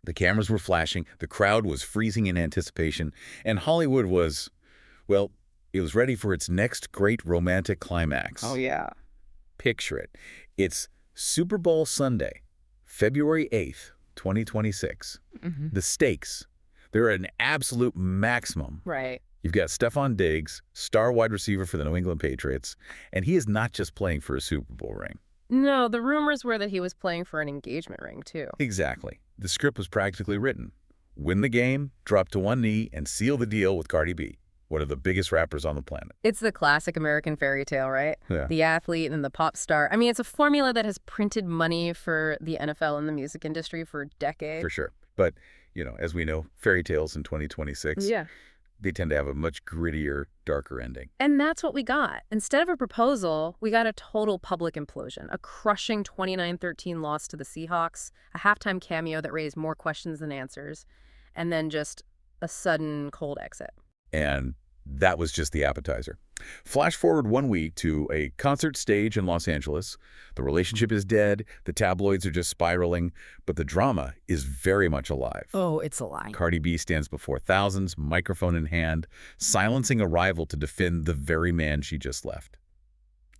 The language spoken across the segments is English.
The cameras were flashing, the crowd was freezing in anticipation, and Hollywood was, well, it was ready for its next great romantic Oh, climax. yeah. Picture it. It's Super Bowl Sunday, February 8th, 2026. Hmm. The stakes, they're at an absolute maximum. Right. You've got Stefon Diggs, star wide receiver for the New England Patriots, and he is not just playing for a Super Bowl ring. No, the rumors were that he was playing for an engagement ring, too. Exactly. The script was practically written. Win the game, drop to one knee, and seal the deal with Cardi B, one of the biggest rappers on the planet. It's the classic American fairy tale, right? Yeah. The athlete and the pop star. I mean, it's a formula that has printed money for the NFL and the music industry for decades. For sure. But, as we know, fairy tales in 2026, Yeah. they tend to have a much grittier, darker ending. And that's what we got. Instead of a proposal, we got a total public implosion, a crushing 29-13 loss to the Seahawks, a halftime cameo that raised more questions than answers, and then just a sudden cold exit. And that was just the appetizer. Flash forward 1 week to a concert stage in Los Angeles. The relationship is dead, the tabloids are just spiraling, but the drama is very much alive. Oh, it's a lie. Cardi B stands before thousands, microphone in hand, silencing a rival to defend the very man she just left.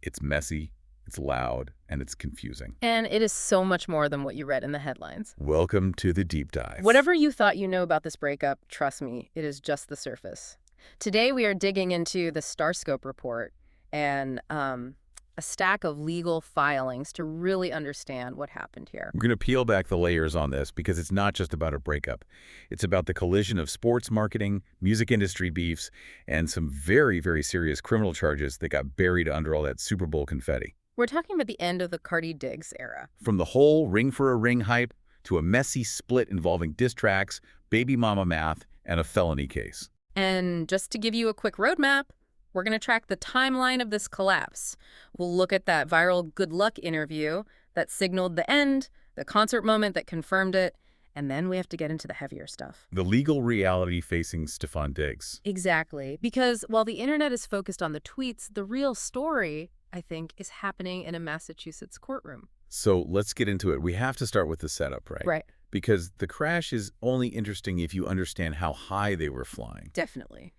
It's messy, it's loud, and it's confusing. And it is so much more than what you read in the headlines. Welcome to the deep dive. Whatever you thought you know about this breakup, trust me, it is just the surface. Today we are digging into the StarScope report and a stack of legal filings to really understand what happened here. We're going to peel back the layers on this because it's not just about a breakup. It's about the collision of sports marketing, music industry beefs, and some very, very serious criminal charges that got buried under all that Super Bowl confetti. We're talking about the end of the Cardi Diggs era. From the whole ring for a ring hype to a messy split involving diss tracks, baby mama math, and a felony case. And just to give you a quick roadmap, we're going to track the timeline of this collapse. We'll look at that viral good luck interview that signaled the end, the concert moment that confirmed it, and then we have to get into the heavier stuff. The legal reality facing Stefon Diggs. Exactly. Because while the internet is focused on the tweets, the real story, I think, is happening in a Massachusetts courtroom. So let's get into it. We have to start with the setup, right? Right. Because the crash is only interesting if you understand how high they were flying. Definitely.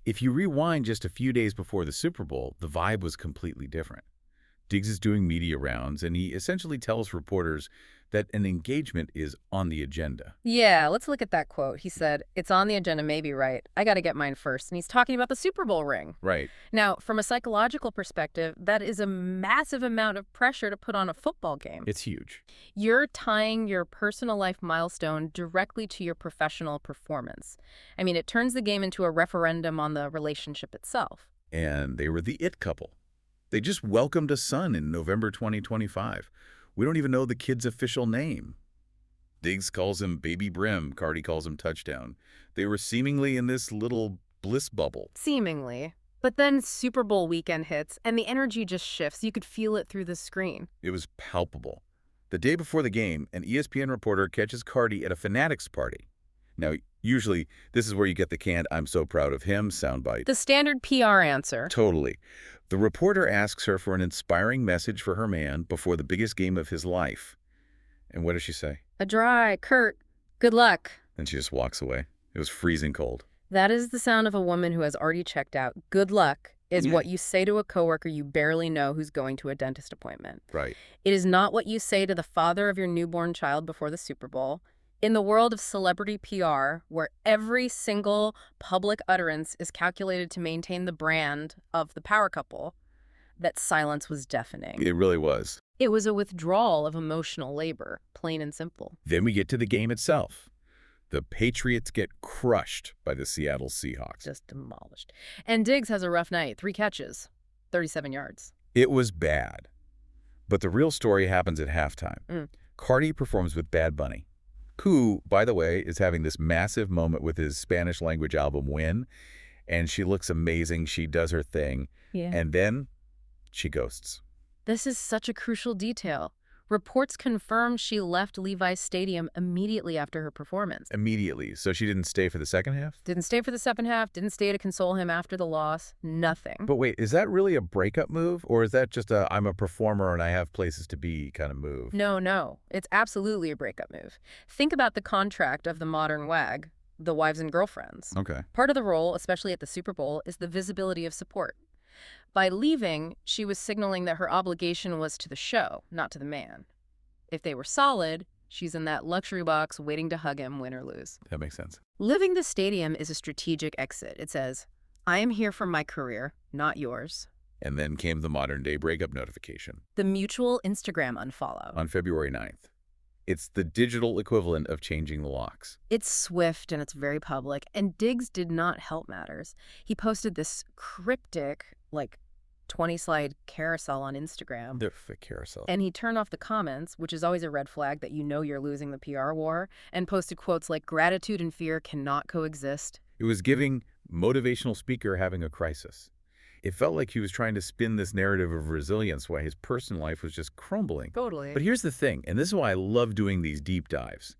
If you rewind just a few days before the Super Bowl, the vibe was completely different. Diggs is doing media rounds, and he essentially tells reporters that an engagement is on the agenda. Yeah, let's look at that quote. He said, "It's on the agenda, maybe right. I got to get mine first." And he's talking about the Super Bowl ring. Right. Now, from a psychological perspective, that is a massive amount of pressure to put on a football game. It's huge. You're tying your personal life milestone directly to your professional performance. I mean, it turns the game into a referendum on the relationship itself. And they were the it couple. They just welcomed a son in November 2025. We don't even know the kid's official name. Diggs calls him Baby Brim. Cardi calls him Touchdown. They were seemingly in this little bliss bubble. Seemingly. But then Super Bowl weekend hits, and the energy just shifts. You could feel it through the screen. It was palpable. The day before the game, an ESPN reporter catches Cardi at a Fanatics party. Now, usually, this is where you get the canned "I'm so proud of him" soundbite. The standard PR answer. Totally. The reporter asks her for an inspiring message for her man before the biggest game of his life. And what does she say? A dry, curt, good luck. Then she just walks away. It was freezing cold. That is the sound of a woman who has already checked out. Good luck is what you say to a coworker you barely know who's going to a dentist appointment. Right. It is not what you say to the father of your newborn child before the Super Bowl. In the world of celebrity PR, where every single public utterance is calculated to maintain the brand of the power couple, that silence was deafening. It really was. It was a withdrawal of emotional labor, plain and simple. Then we get to the game itself. The Patriots get crushed by the Seattle Seahawks. Just demolished. And Diggs has a rough night. 3 catches, 37 yards. It was bad. But the real story happens at halftime. Cardi performs with Bad Bunny, who, by the way, is having this massive moment with his Spanish language album Win, and she looks amazing. She does her thing. Yeah. And then she ghosts. This is such a crucial detail. Reports confirm she left Levi's Stadium immediately after her performance. Immediately. So she didn't stay for the second half? Didn't stay for the second half, didn't stay to console him after the loss, nothing. But wait, is that really a breakup move? Or is that just a I'm a performer and I have places to be kind of move? No. It's absolutely a breakup move. Think about the contract of the modern WAG, the wives and girlfriends. Okay. Part of the role, especially at the Super Bowl, is the visibility of support. By leaving, she was signaling that her obligation was to the show, not to the man. If they were solid, she's in that luxury box waiting to hug him, win or lose. That makes sense. Leaving the stadium is a strategic exit. It says, I am here for my career, not yours. And then came the modern-day breakup notification. The mutual Instagram unfollow. On February 9th. It's the digital equivalent of changing the locks. It's swift and it's very public, and Diggs did not help matters. He posted this cryptic, 20-slide carousel on Instagram. The carousel. And he turned off the comments, which is always a red flag that you know you're losing the PR war, and posted quotes like, gratitude and fear cannot coexist. It was giving motivational speaker having a crisis. It felt like he was trying to spin this narrative of resilience while his personal life was just crumbling. Totally. But here's the thing, and this is why I love doing these deep dives.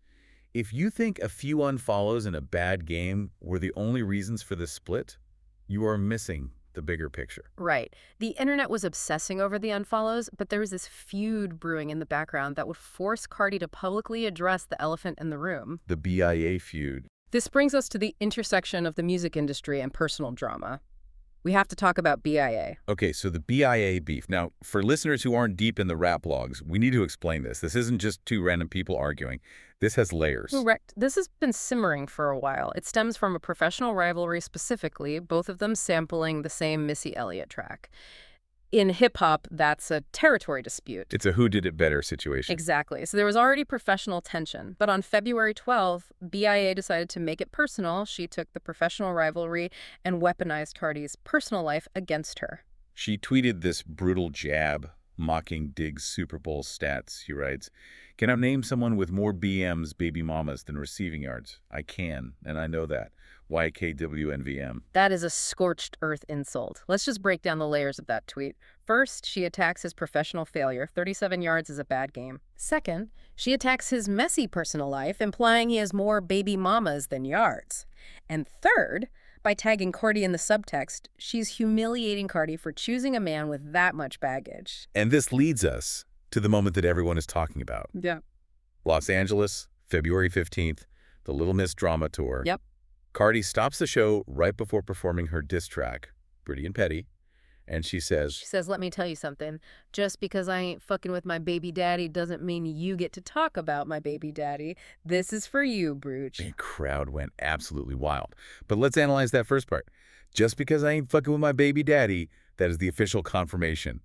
If you think a few unfollows and a bad game were the only reasons for this split, you are missing the bigger picture. Right. The internet was obsessing over the unfollows, but there was this feud brewing in the background that would force Cardi to publicly address the elephant in the room. The BIA feud. This brings us to the intersection of the music industry and personal drama. We have to talk about BIA. Okay, so the BIA beef. Now, for listeners who aren't deep in the rap logs, we need to explain this. This isn't just two random people arguing. This has layers. Correct. This has been simmering for a while. It stems from a professional rivalry specifically, both of them sampling the same Missy Elliott track. In hip-hop, that's a territory dispute. It's a who did it better situation. Exactly. So there was already professional tension. But on February 12th, BIA decided to make it personal. She took the professional rivalry and weaponized Cardi's personal life against her. She tweeted this brutal jab, mocking Diggs' Super Bowl stats. She writes, "Can I name someone with more BMs, baby mamas, than receiving yards? I can, and I know that. YKWNVM." That is a scorched earth insult. Let's just break down the layers of that tweet. First, she attacks his professional failure. 37 yards is a bad game. Second, she attacks his messy personal life, implying he has more baby mamas than yards. And third, by tagging Cardi in the subtext, she's humiliating Cardi for choosing a man with that much baggage. And this leads us to the moment that everyone is talking about. Yeah. Los Angeles, February 15th, the Little Miss Drama Tour. Yep. Cardi stops the show right before performing her diss track, Pretty and Petty, and she says, let me tell you something. Just because I ain't fucking with my baby daddy doesn't mean you get to talk about my baby daddy. This is for you, Brooch. The crowd went absolutely wild. But let's analyze that first part. Just because I ain't fucking with my baby daddy, that is the official confirmation.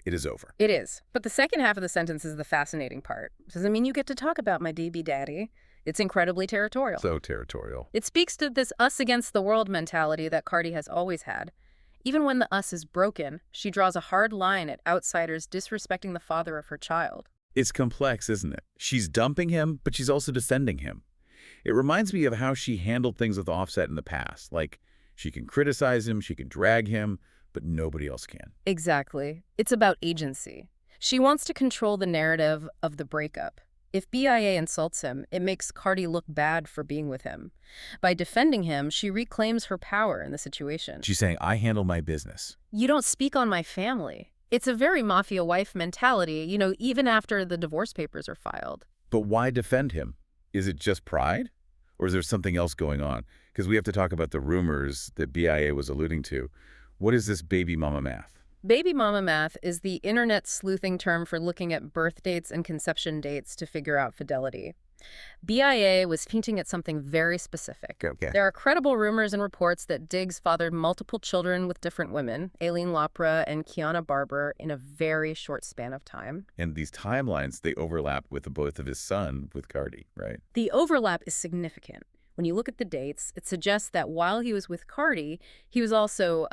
It is over. It is. But the second half of the sentence is the fascinating part. Doesn't mean you get to talk about my baby daddy. It's incredibly territorial. So territorial. It speaks to this us against the world mentality that Cardi has always had. Even when the us is broken, she draws a hard line at outsiders disrespecting the father of her child. It's complex, isn't it? She's dumping him, but she's also defending him. It reminds me of how she handled things with Offset in the past. Like, she can criticize him, she can drag him, but nobody else can. Exactly. It's about agency. She wants to control the narrative of the breakup. If BIA insults him, it makes Cardi look bad for being with him. By defending him, she reclaims her power in the situation. She's saying, I handle my business. You don't speak on my family. It's a very mafia wife mentality, even after the divorce papers are filed. But why defend him? Is it just pride? Or is there something else going on? Because we have to talk about the rumors that BIA was alluding to. What is this baby mama math? Baby mama math is the internet sleuthing term for looking at birth dates and conception dates to figure out fidelity. BIA was hinting at something very specific. Okay. There are credible rumors and reports that Diggs fathered multiple children with different women, Aileen Lapra and Kiana Barber, in a very short span of time. And these timelines, they overlap with the birth of his son with Cardi, right? The overlap is significant. When you look at the dates, it suggests that while he was with Cardi, he was also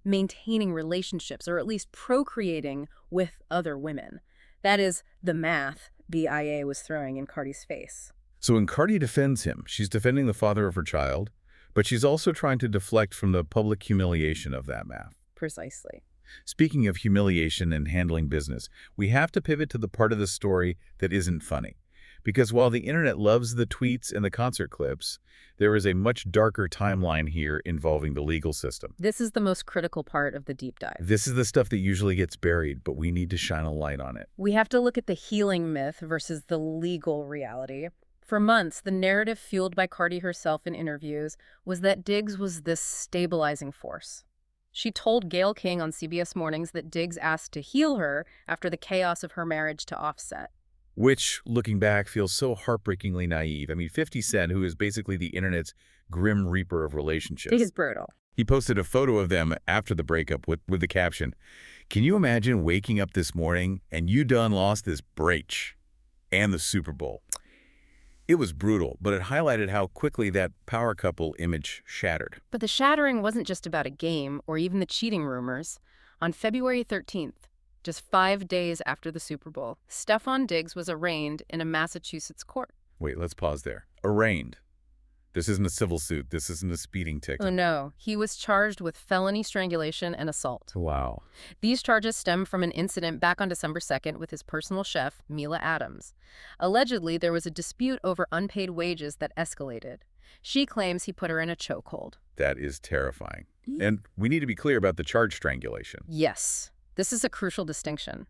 maintaining relationships, or at least procreating with other women. That is the math BIA was throwing in Cardi's face. So when Cardi defends him, she's defending the father of her child, but she's also trying to deflect from the public humiliation of that math. Precisely. Speaking of humiliation and handling business, we have to pivot to the part of the story that isn't funny. Because while the internet loves the tweets and the concert clips, there is a much darker timeline here involving the legal system. This is the most critical part of the deep dive. This is the stuff that usually gets buried, but we need to shine a light on it. We have to look at the healing myth versus the legal reality. For months, the narrative fueled by Cardi herself in interviews was that Diggs was this stabilizing force. She told Gayle King on CBS Mornings that Diggs asked to heal her after the chaos of her marriage to Offset. Which, looking back, feels so heartbreakingly naive. I mean, 50 Cent, who is basically the internet's grim reaper of relationships. It is brutal. He posted a photo of them after the breakup with the caption, "Can you imagine waking up this morning and you done lost this brach and the Super Bowl?" It was brutal, but it highlighted how quickly that power couple image shattered. But the shattering wasn't just about a game or even the cheating rumors. On February 13th, just 5 days after the Super Bowl, Stefon Diggs was arraigned in a Massachusetts court. Wait, let's pause there. Arraigned. This isn't a civil suit. This isn't a speeding ticket. Oh no, he was charged with felony strangulation and assault. Wow. These charges stem from an incident back on December 2nd with his personal chef, Mila Adams. Allegedly, there was a dispute over unpaid wages that escalated. She claims he put her in a chokehold. That is terrifying. And we need to be clear about the charge strangulation. Yes, this is a crucial distinction.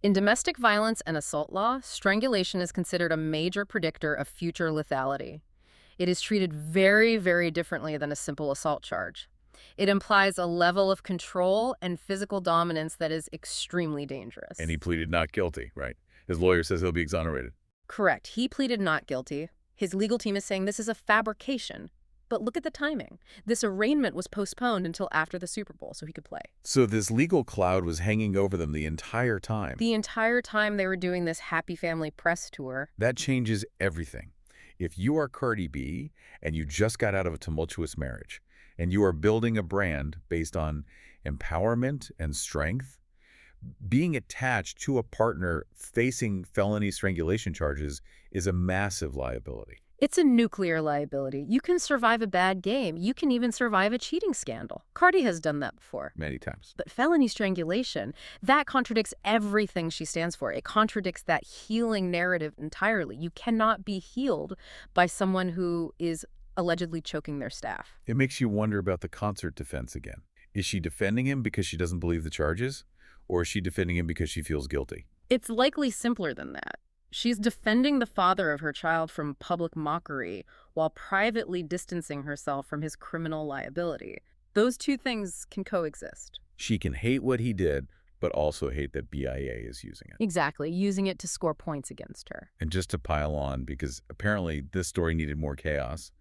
In domestic violence and assault law, strangulation is considered a major predictor of future lethality. It is treated very, very differently than a simple assault charge. It implies a level of control and physical dominance that is extremely dangerous. And he pleaded not guilty, right? His lawyer says he'll be exonerated. Correct. He pleaded not guilty. His legal team is saying this is a fabrication. But look at the timing. This arraignment was postponed until after the Super Bowl so he could play. So this legal cloud was hanging over them the entire time. The entire time they were doing this happy family press tour. That changes everything. If you are Cardi B and you just got out of a tumultuous marriage and you are building a brand based on empowerment and strength, being attached to a partner facing felony strangulation charges is a massive liability. It's a nuclear liability. You can survive a bad game. You can even survive a cheating scandal. Cardi has done that before. Many times. But felony strangulation, that contradicts everything she stands for. It contradicts that healing narrative entirely. You cannot be healed by someone who is allegedly choking their staff. It makes you wonder about the concert defense again. Is she defending him because she doesn't believe the charges? Or is she defending him because she feels guilty? It's likely simpler than that. She's defending the father of her child from public mockery while privately distancing herself from his criminal liability. Those two things can coexist. She can hate what he did, but also hate that BIA is using it. Exactly, using it to score points against her. And just to pile on, because apparently this story needed more chaos,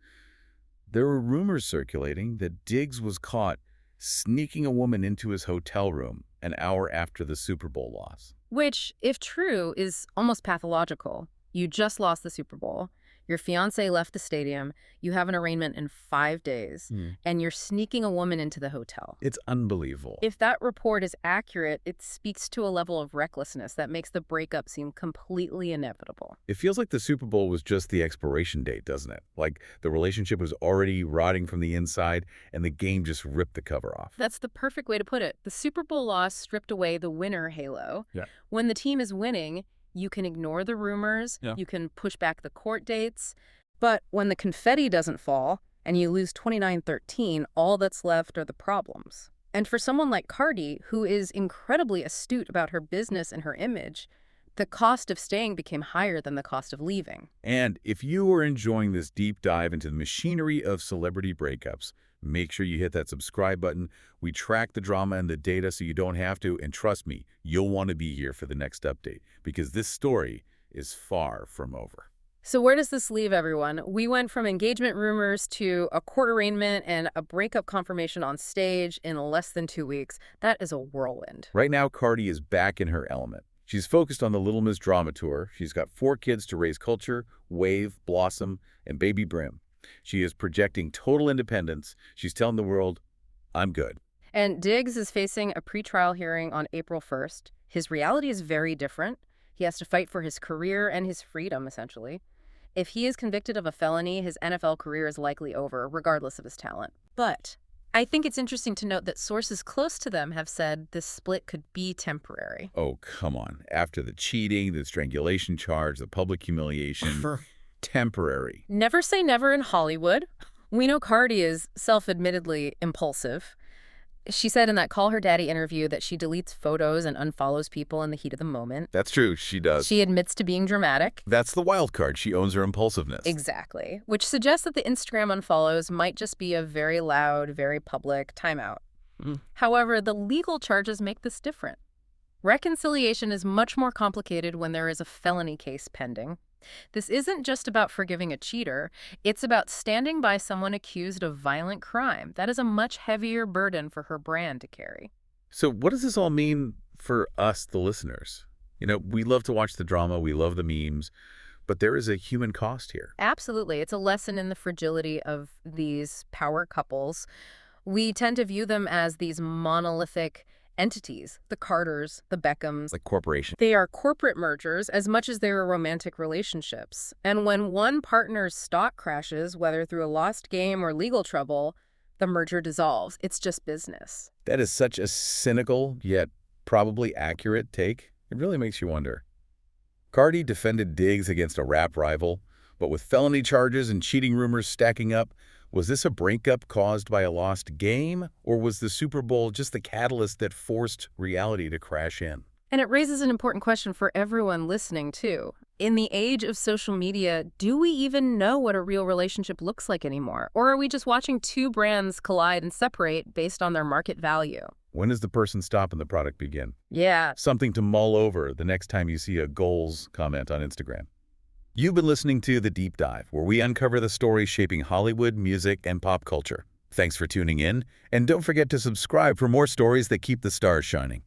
there were rumors circulating that Diggs was caught sneaking a woman into his hotel room an hour after the Super Bowl loss. Which, if true, is almost pathological. You just lost the Super Bowl. Your fiancé left the stadium. You have an arraignment in 5 days. And you're sneaking a woman into the hotel. It's unbelievable. If that report is accurate, it speaks to a level of recklessness that makes the breakup seem completely inevitable. It feels like the Super Bowl was just the expiration date, doesn't it? Like the relationship was already rotting from the inside and the game just ripped the cover off. That's the perfect way to put it. The Super Bowl loss stripped away the winner halo. Yeah. When the team is winning, you can ignore the rumors, Yeah. You can push back the court dates, but when the confetti doesn't fall and you lose 29-13, all that's left are the problems. And for someone like Cardi, who is incredibly astute about her business and her image, the cost of staying became higher than the cost of leaving. And if you are enjoying this deep dive into the machinery of celebrity breakups, make sure you hit that subscribe button. We track the drama and the data so you don't have to. And trust me, you'll want to be here for the next update because this story is far from over. So where does this leave everyone? We went from engagement rumors to a court arraignment and a breakup confirmation on stage in less than 2 weeks. That is a whirlwind. Right now, Cardi is back in her element. She's focused on the Little Miss Drama Tour. She's got 4 kids to raise: Culture, Wave, Blossom, and baby Brim. She is projecting total independence. She's telling the world, I'm good. And Diggs is facing a pretrial hearing on April 1st. His reality is very different. He has to fight for his career and his freedom, essentially. If he is convicted of a felony, his NFL career is likely over, regardless of his talent. But I think it's interesting to note that sources close to them have said this split could be temporary. Oh, come on. After the cheating, the strangulation charge, the public humiliation, temporary. Never say never in Hollywood. We know Cardi is self-admittedly impulsive. She said in that Call Her Daddy interview that she deletes photos and unfollows people in the heat of the moment. That's true, she does. She admits to being dramatic. That's the wild card. She owns her impulsiveness. Exactly. Which suggests that the Instagram unfollows might just be a very loud, very public timeout. However, the legal charges make this different. Reconciliation is much more complicated when there is a felony case pending. This isn't just about forgiving a cheater. It's about standing by someone accused of violent crime. That is a much heavier burden for her brand to carry. So what does this all mean for us, the listeners? You know, we love to watch the drama. We love the memes. But there is a human cost here. Absolutely. It's a lesson in the fragility of these power couples. We tend to view them as these monolithic entities, the Carters, the Beckhams. Like corporation. They are corporate mergers as much as they are romantic relationships. And when one partner's stock crashes, whether through a lost game or legal trouble, the merger dissolves. It's just business. That is such a cynical, yet probably accurate take. It really makes you wonder. Cardi defended Diggs against a rap rival, but with felony charges and cheating rumors stacking up, was this a breakup caused by a lost game, or was the Super Bowl just the catalyst that forced reality to crash in? And it raises an important question for everyone listening, too. In the age of social media, do we even know what a real relationship looks like anymore? Or are we just watching two brands collide and separate based on their market value? When does the person stop and the product begin? Yeah. Something to mull over the next time you see a goals comment on Instagram. You've been listening to The Deep Dive, where we uncover the stories shaping Hollywood, music, and pop culture. Thanks for tuning in, and don't forget to subscribe for more stories that keep the stars shining.